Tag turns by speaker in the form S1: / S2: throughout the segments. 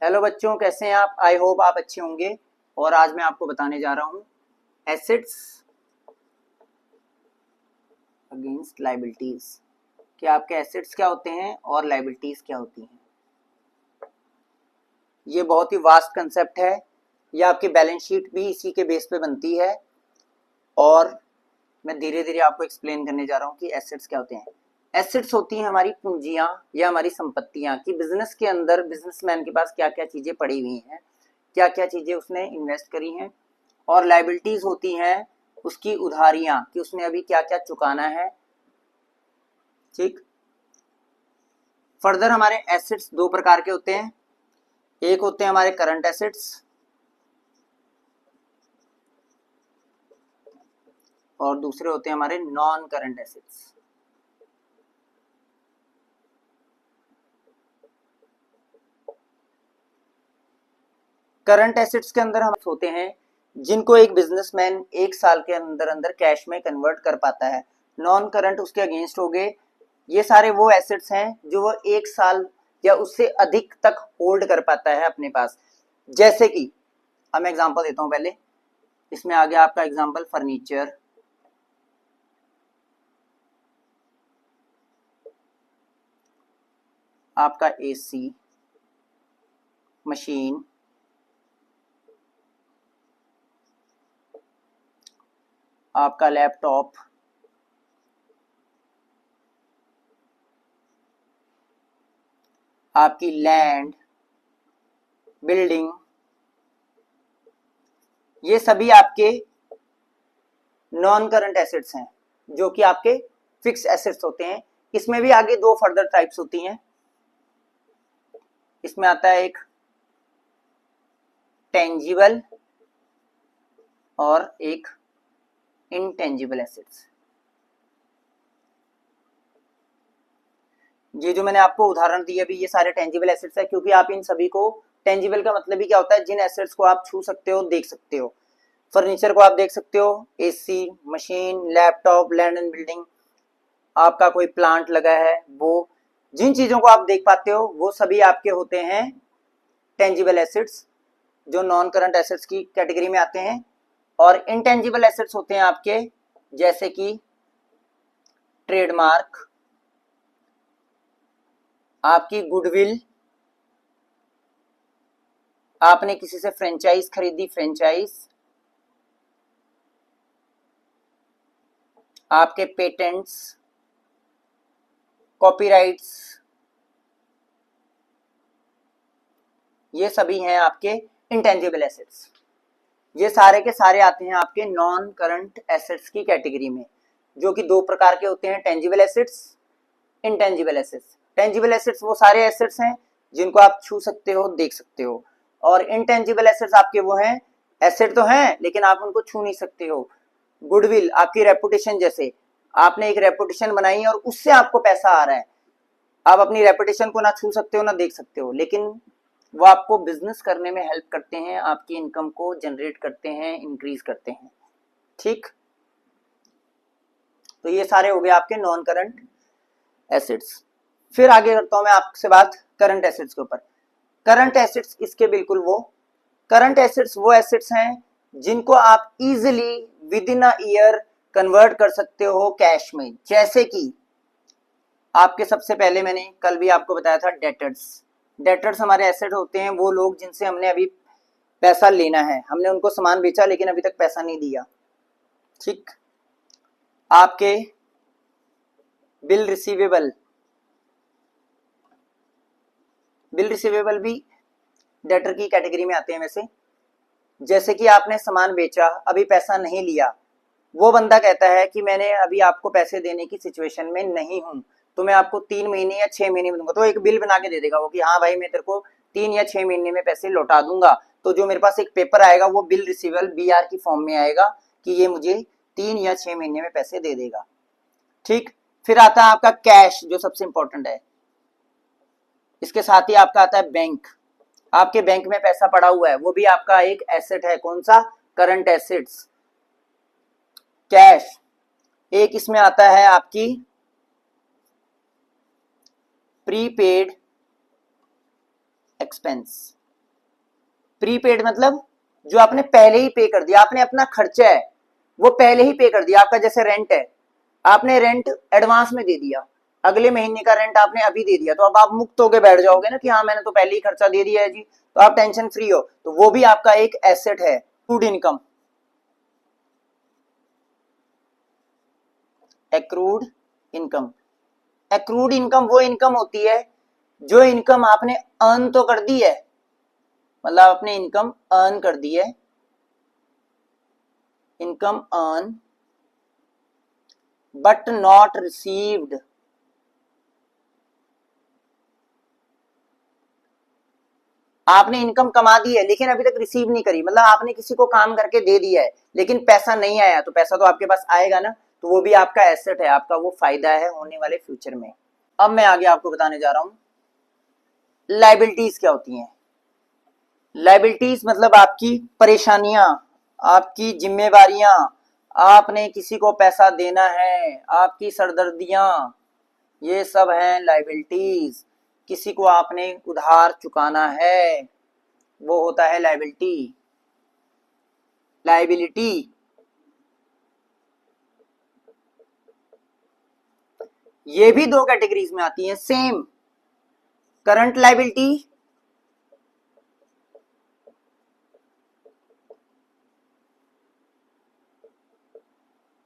S1: Hello बच्चों, कैसे हैं आप? आई होप आप अच्छे होंगे। और आज मैं आपको बताने जा रहा हूँ एसेट्स अगेंस्ट लायबिलिटीज कि आपके एसेट्स क्या होते हैं और लायबिलिटीज क्या होती हैं। ये बहुत ही वास्ट कंसेप्ट है। ये आपकी बैलेंस शीट भी इसी के बेस पे बनती है और मैं धीरे धीरे आपको एक्सप्लेन करने जा रहा हूँ कि एसेट्स क्या होते हैं। एसेट्स होती हैं हमारी पूंजियां या हमारी संपत्तियां कि बिजनेस के अंदर बिजनेसमैन के पास क्या क्या चीजें पड़ी हुई हैं, क्या क्या चीजें उसने इन्वेस्ट करी हैं। और लायबिलिटीज होती हैं उसकी उधारियां कि उसने अभी क्या क्या चुकाना है। ठीक। फर्दर हमारे एसेट्स दो प्रकार के होते हैं। एक होते हैं हमारे करंट एसेट्स और दूसरे होते हैं हमारे non current assets. Current assets के अंदर हम होते हैं जिनको एक बिजनेसमैन एक साल के अंदर अंदर कैश में कन्वर्ट कर पाता है। नॉन करंट उसके अगेंस्ट हो गए। ये सारे वो एसेट्स हैं जो वो एक साल या उससे अधिक तक होल्ड कर पाता है अपने पास। जैसे कि अब मैं एग्जांपल देता हूं। पहले इसमें आ गया आपका एग्जांपल फर्नीचर, आपका एसी, मशीन, आपका लैपटॉप, आपकी लैंड, बिल्डिंग, ये सभी आपके नॉन करंट एसेट्स हैं जो कि आपके फिक्स एसेट्स होते हैं। इसमें भी आगे दो फर्दर टाइप्स होती हैं। इसमें आता है एक टेंजिबल और एक इनटेंजिबल एसेट्स। ये जो मैंने आपको उदाहरण दिए अभी ये सारे टेंजिबल एसेट्स है क्योंकि आप इन सभी को, टेंजिबल का मतलब ही क्या होता है, जिन एसेट्स को आप छू सकते हो, देख सकते हो। फर्नीचर को आप देख सकते हो, AC, machine, laptop, land and building, आपका कोई प्लांट लगा है, वो जिन चीजों को आप देख पाते हो वो सभी आपके होते हैं टेंजिबल एसेट्स जो नॉन करंट एसेट्स की कैटेगरी में आते हैं। और इनटेंजिबल एसेट्स होते हैं आपके जैसे कि ट्रेडमार्क, आपकी गुडविल, आपने किसी से फ्रेंचाइज खरीदी, फ्रेंचाइज, आपके पेटेंट्स, कॉपीराइट्स, ये सभी हैं आपके इंटेंजिबल एसेट्स। ये सारे के सारे आते हैं आपके नॉन करंट एसेट्स की कैटेगरी में, जो कि दो प्रकार के होते हैं, tangible assets, intangible assets. Tangible assets वो सारे एसेट्स हैं जिनको आप छू सकते हो, देख सकते हो। और इनटेंजिबल एसेट्स आपके वो हैं, एसेट तो हैं लेकिन आप उनको छू नहीं सकते हो। गुडविल, आपकी रेपुटेशन, जैसे आपने एक रेपुटेशन बनाई है और उससे आपको पैसा आ रहा है। आप अपनी रेपुटेशन को ना छू सकते हो ना देख सकते हो, लेकिन वो आपको बिजनेस करने में हेल्प करते हैं, आपकी इनकम को जनरेट करते हैं, इंक्रीज करते हैं। ठीक। तो ये सारे हो गए आपके नॉन करंट एसेट्स। फिर आगे करता हूं मैं आपसे बात करंट एसेट्स के ऊपर। करंट एसेट्स इसके बिल्कुल वो, करंट एसेट्स वो एसेट्स हैं जिनको आप easily with in a year convert कर सकते हो कैश में। जैसे कि आपके सबसे पहले मैंने कल भी आपको बताया था डेटर्स। डेटर्स हमारे एसेट होते हैं, वो लोग जिनसे हमने अभी पैसा लेना है, हमने उनको सामान बेचा लेकिन अभी तक पैसा नहीं दिया। ठीक। आपके बिल रिसीवेबल, बिल रिसीवेबल भी डेटर की कैटेगरी में आते हैं वैसे। जैसे कि आपने सामान बेचा, अभी पैसा नहीं लिया, वो बंदा कहता है कि मैंने अभी आपको पैसे देने की सिचुएशन में नहीं हूं, तो मैं आपको 3 महीने या 6 महीने में दूंगा। तो एक बिल बना के दे देगा वो कि हाँ भाई मैं तेरे को 3 या 6 महीने में पैसे लौटा दूंगा। तो जो मेरे पास एक पेपर आएगा वो बिल रिसीवेबल BR की फॉर्म में आएगा कि ये मुझे 3 या 6 महीने में पैसे दे देगा। ठीक। फिर आता है आपका कैश, जो सबसे इंपॉर्टेंट है। इसके साथ ही आपका आता है बैंक। आपके बैंक में पैसा पड़ा हुआ है, वो भी आपका एक एसेट है। कौन सा? Current assets, cash. एक इसमें आता है आपकी प्रीपेड एक्सपेंस। प्रीपेड मतलब जो आपने पहले ही पे कर दिया, आपने अपना खर्चा है वो पहले ही पे कर दिया। आपका जैसे रेंट है, आपने रेंट एडवांस में दे दिया, अगले महीने का रेंट आपने अभी दे दिया, तो अब आप मुक्त होके बैठ जाओगे ना कि हाँ मैंने तो पहले ही खर्चा दे दिया है जी, तो आप टेंशन फ्री हो। तो वो भी आपका एक एसेट है। Accrued income, accrued income, accrued income वो इनकम होती है जो इनकम आपने अर्न तो कर दी है, मतलब आपने इनकम अर्न कर दी है, income earn but not received, आपने इनकम कमा दी है लेकिन अभी तक रिसीव नहीं करी, मतलब आपने किसी को काम करके दे दिया है लेकिन पैसा नहीं आया, तो पैसा तो आपके पास आएगा ना, तो वो भी आपका एसेट है, आपका वो फायदा है होने वाले फ्यूचर में। अब मैं आगे आपको बताने जा रहा हूं लाइबिलिटीज क्या होती हैं। लाइबिलिटीज मतलब आपकी परेशानियां, आपकी जिम्मेवारियां, आपने किसी को पैसा देना है, आपकी सरदर्दियां, ये सब हैं लाइबिलिटीज। किसी को आपने उधार चुकाना है, वो होता है लाइबिलिटी, लाइबिलिटी। ये भी दो कैटेगरीज में आती हैं सेम, करंट लाइबिलिटी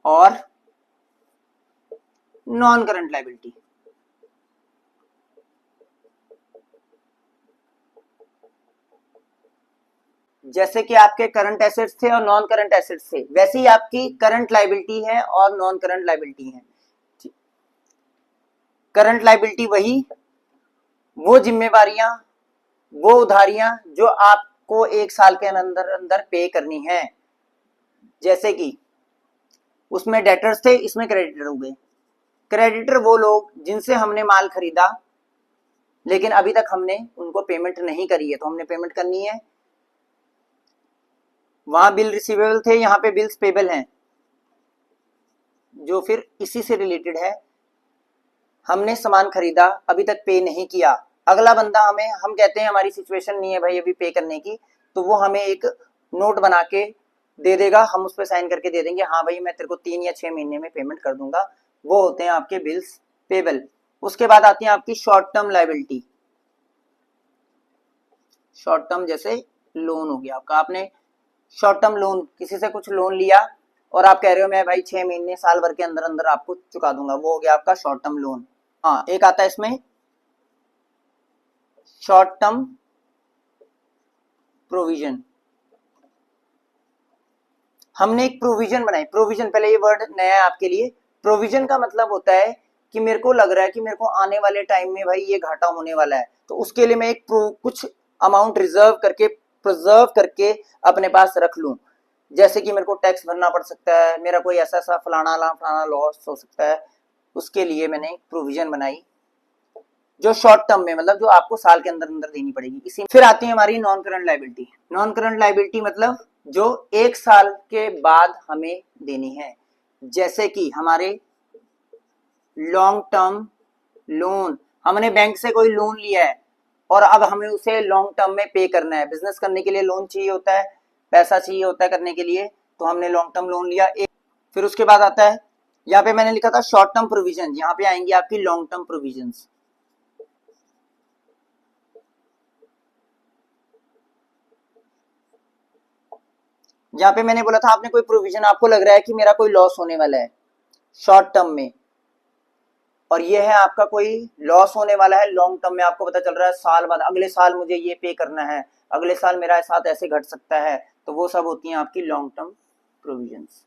S1: और नॉन करंट लाइबिलिटी। जैसे कि आपके करंट एसेट्स थे और नॉन करंट एसेट्स थे, वैसे ही आपकी करंट लाइबिलिटी है और नॉन करंट लाइबिलिटी है। करंट लाइबिलिटी वही, वो जिम्मेवारियां, वो उधारियां जो आपको एक साल के अंदर अंदर पे करनी है। जैसे कि उसमें डेटर्स थे, इसमें क्रेडिटर हो गए। क्रेडिटर वो लोग जिनसे हमने माल खरीदा लेकिन अभी तक हमने उनको पेमेंट नहीं करी है, तो हमने पेमेंट करनी है। वहां बिल रिसीवेबल थे, यहाँ पे बिल्स पेबल हैं, जो फिर इसी से रिलेटेड है। हमने सामान खरीदा, अभी तक पे नहीं किया, अगला बंदा हमें, हम कहते हैं हमारी सिचुएशन नहीं है भाई अभी पे करने की, तो वो हमें एक नोट बना के दे देगा, हम उस पर साइन करके दे देंगे, हाँ भाई मैं तेरे को 3 या 6 महीने में पेमेंट कर दूंगा। वो होते हैं आपके बिल्स पेबल। उसके बाद आती है आपकी short term liability. Short term जैसे लोन हो गया आपका, आपने शॉर्ट टर्म लोन, किसी से कुछ लोन लिया और आप कह रहे हो मैं भाई 6 महीने साल भर के अंदर अंदर आपको चुका दूंगा, वो हो गया आपका शॉर्ट टर्म लोन। हाँ, एक आता है इसमें शॉर्ट टर्म प्रोविजन। हमने एक प्रोविजन बनाई, प्रोविजन, पहले ये वर्ड नया है आपके लिए। प्रोविजन का मतलब होता है कि मेरे को लग रहा है कि मेरे को आने वाले टाइम में भाई ये घाटा होने वाला है, तो उसके लिए मैं एक कुछ अमाउंट रिजर्व करके, प्रिजर्व करके अपने पास रख लूं। जैसे कि मेरे को टैक्स भरना पड़ सकता है, मेरा कोई ऐसा ऐसा फलाना लॉस हो सकता है, उसके लिए मैंने प्रोविजन बनाई जो शॉर्ट टर्म में, मतलब जो आपको साल के अंदर अंदर देनी पड़ेगी। इसी फिर आती है हमारी non current liability. Non current liability मतलब जो 1 साल के बाद हमें देनी है। जैसे कि हमारे लॉन्ग टर्म लोन, हमने बैंक से कोई लोन लिया है और अब हमें उसे लॉन्ग टर्म में पे करना है। बिजनेस करने के लिए लोन चाहिए होता है, पैसा चाहिए होता है करने के लिए, तो हमने लॉन्ग टर्म लोन लिया एक। फिर उसके बाद आता है, यहाँ पे मैंने लिखा था शॉर्ट टर्म प्रोविजन, यहाँ पे आएंगी आपकी लॉन्ग टर्म प्रोविजंस। जहां पे मैंने बोला था आपने कोई प्रोविजन, आपको लग रहा है कि मेरा कोई लॉस होने वाला है शॉर्ट टर्म में, और ये है आपका कोई लॉस होने वाला है लॉन्ग टर्म में, आपको पता चल रहा है साल बाद, अगले साल मुझे ये पे करना है, अगले साल मेरा साथ ऐसे घट सकता है, तो वो सब होती हैं आपकी लॉन्ग टर्म प्रोविजंस।